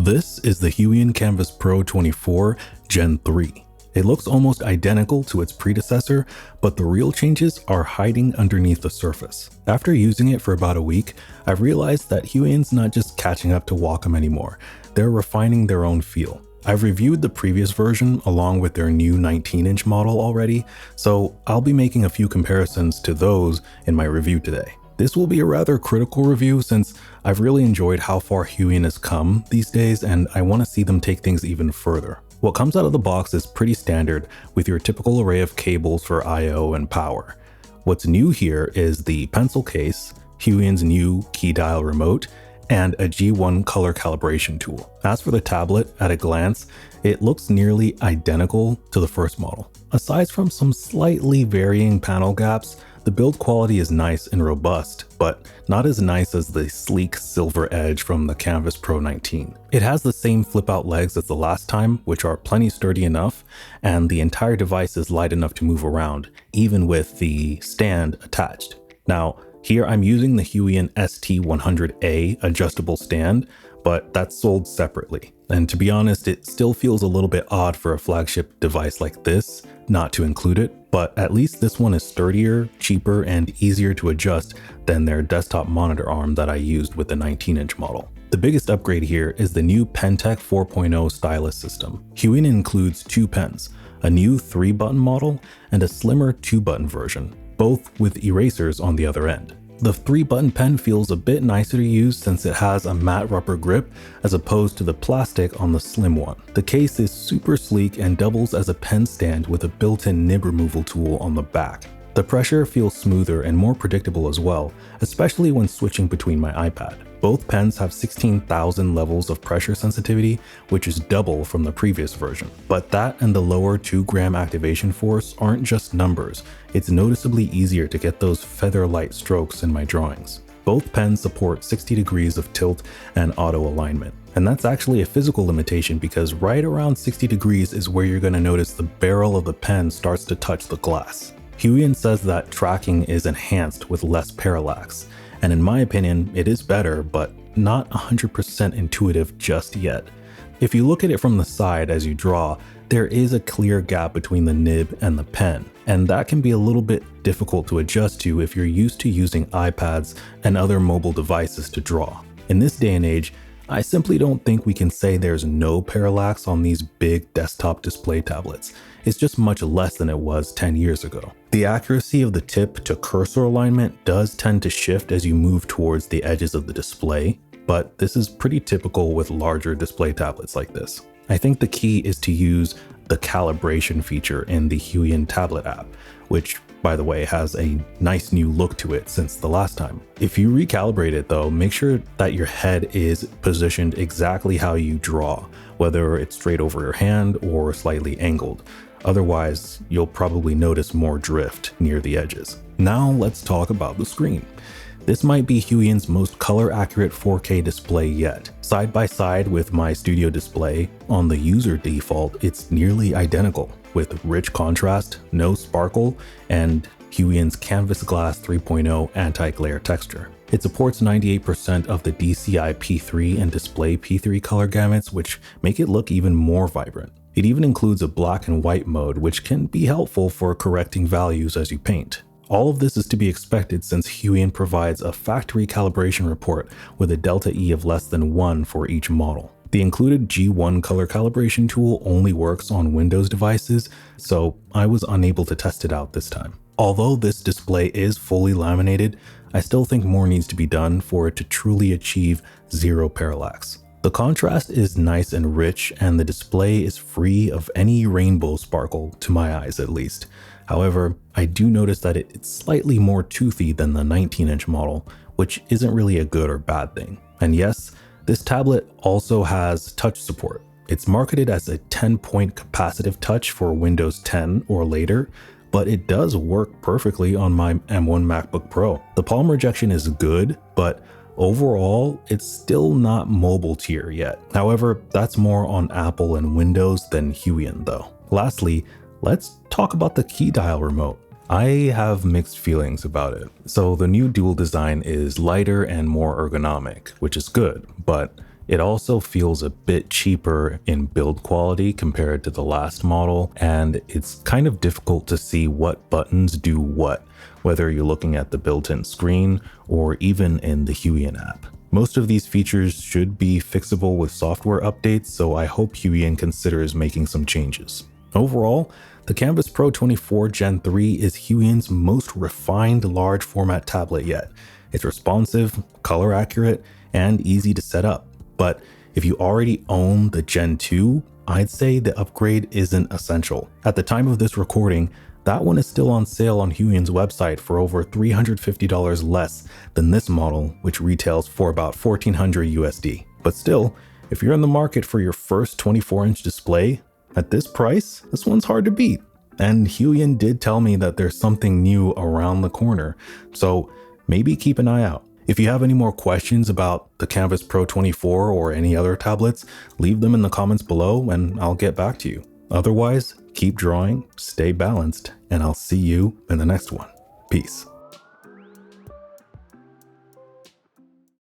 This is the HUION Kamvas Pro 24 Gen 3. It looks almost identical to its predecessor, but the real changes are hiding underneath the surface. After using it for about a week, I've realized that HUION's not just catching up to Wacom anymore, they're refining their own feel. I've reviewed the previous version along with their new 19-inch model already, so I'll be making a few comparisons to those in my review today. This will be a rather critical review since I've really enjoyed how far HUION has come these days and I want to see them take things even further. What comes out of the box is pretty standard with your typical array of cables for I/O and power. What's new here is the pencil case, HUION's new key dial remote, and a G1 color calibration tool. As for the tablet, at a glance, it looks nearly identical to the first model. Aside from some slightly varying panel gaps, the build quality is nice and robust, but not as nice as the sleek silver edge from the Kamvas Pro 19. It has the same flip-out legs as the last time, which are plenty sturdy enough, and the entire device is light enough to move around, even with the stand attached. Now, here I'm using the HUION ST100A adjustable stand, but that's sold separately. And to be honest, it still feels a little bit odd for a flagship device like this not to include it, but at least this one is sturdier, cheaper, and easier to adjust than their desktop monitor arm that I used with the 19-inch model. The biggest upgrade here is the new PenTech 4.0 Stylus system. HUION includes two pens, a new 3-button model and a slimmer 2-button version, both with erasers on the other end. The 3-button pen feels a bit nicer to use since it has a matte rubber grip as opposed to the plastic on the slim one. The case is super sleek and doubles as a pen stand with a built-in nib removal tool on the back. The pressure feels smoother and more predictable as well, especially when switching between my iPad. Both pens have 16,000 levels of pressure sensitivity, which is double from the previous version. But that and the lower 2-gram activation force aren't just numbers, it's noticeably easier to get those feather-light strokes in my drawings. Both pens support 60 degrees of tilt and auto alignment. And that's actually a physical limitation because right around 60 degrees is where you're going to notice the barrel of the pen starts to touch the glass. HUION says that tracking is enhanced with less parallax. And in my opinion, it is better, but not 100% intuitive just yet. If you look at it from the side as you draw, there is a clear gap between the nib and the pen, and that can be a little bit difficult to adjust to if you're used to using iPads and other mobile devices to draw. In this day and age, I simply don't think we can say there's no parallax on these big desktop display tablets. It's just much less than it was 10 years ago. The accuracy of the tip to cursor alignment does tend to shift as you move towards the edges of the display, but this is pretty typical with larger display tablets like this. I think the key is to use the calibration feature in the HUION tablet app, which, by the way, has a nice new look to it since the last time. If you recalibrate it though, make sure that your head is positioned exactly how you draw, whether it's straight over your hand or slightly angled. Otherwise, you'll probably notice more drift near the edges. Now let's talk about the screen. This might be HUION's most color-accurate 4K display yet. Side by side with my studio display, on the user default, it's nearly identical, with rich contrast, no sparkle, and HUION's Canvas Glass 3.0 anti-glare texture. It supports 98% of the DCI P3 and Display P3 color gamuts, which make it look even more vibrant. It even includes a black and white mode, which can be helpful for correcting values as you paint. All of this is to be expected since HUION provides a factory calibration report with a delta E of less than 1 for each model. The included G1 color calibration tool only works on Windows devices, so I was unable to test it out this time. Although this display is fully laminated, I still think more needs to be done for it to truly achieve zero parallax. The contrast is nice and rich, and the display is free of any rainbow sparkle, to my eyes at least. However, I do notice that it's slightly more toothy than the 19-inch model, which isn't really a good or bad thing. And yes, this tablet also has touch support. It's marketed as a 10-point capacitive touch for Windows 10 or later, but it does work perfectly on my M1 MacBook Pro. The palm rejection is good, but overall, it's still not mobile tier yet. However, that's more on Apple and Windows than HUION though. Lastly, let's talk about the key dial remote. I have mixed feelings about it. So the new dual design is lighter and more ergonomic, which is good, but It also feels a bit cheaper in build quality compared to the last model, and it's kind of difficult to see what buttons do what, whether you're looking at the built-in screen or even in the HUION app. Most of these features should be fixable with software updates, so I hope HUION considers making some changes. Overall, the Kamvas Pro 24 Gen 3 is HUION's most refined large format tablet yet. It's responsive, color accurate, and easy to set up. But if you already own the Gen 2, I'd say the upgrade isn't essential. At the time of this recording, that one is still on sale on HUION's website for over $350 less than this model, which retails for about $1,400 USD. But still, if you're in the market for your first 24-inch display, at this price, this one's hard to beat. And HUION did tell me that there's something new around the corner, so maybe keep an eye out. If you have any more questions about the Kamvas Pro 24 or any other tablets, leave them in the comments below and I'll get back to you. Otherwise, keep drawing, stay balanced, and I'll see you in the next one. Peace.